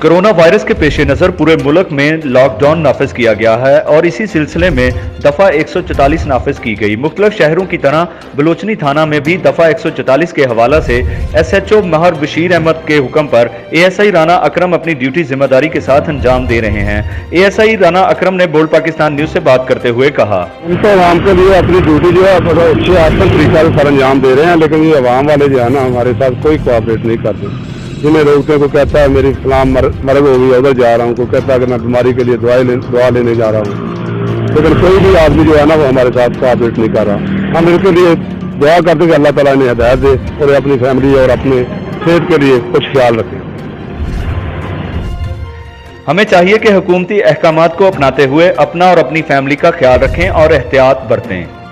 Corona virus के पेश नज़र पूरे मुल्क में लॉकडाउन नाफिज किया गया है और इसी सिलसिले में दफ़ा 144 नाफिज की गई। मुख्तलिफ शहरों की तरह बलोचनी थाना में भी दफ़ा 144 के हवाला से SHO महर बशीर अहमद के हुक्म पर ASI राना अकरम अपनी ड्यूटी जिम्मेदारी के साथ अंजाम दे रहे हैं। ASI राना अकरम ने बोल्ड पाकिस्तान न्यूज़ से बात करते हुए कहा, हम तो आवाम के लिए अपनी ड्यूटी जो है बड़ा अच्छे आसान तरीका से सर अंजाम दे रहे हैं, लेकिन ये आवाम वाले जो है ना हमारे साथ कोई कोऑपरेट नहीं करते। जिन्हें रोकते को कहता है मेरी फलाम मरग हो गई, उधर जा रहा हूँ, को कहता है कि मैं बीमारी के लिए दुआ लेने जा रहा हूँ, लेकिन कोई भी आदमी जो है ना वो हमारे साथ कोऑपरेट नहीं कर रहा। हम इनके लिए दुआ करते कि अल्लाह ताला इन्हें हिदायत दे और अपनी फैमिली और अपने सेहत के लिए कुछ ख्याल रखें। हमें चाहिए कि हुकूमती अहकामात को अपनाते हुए अपना और अपनी फैमिली का ख्याल रखें और एहतियात बरतें।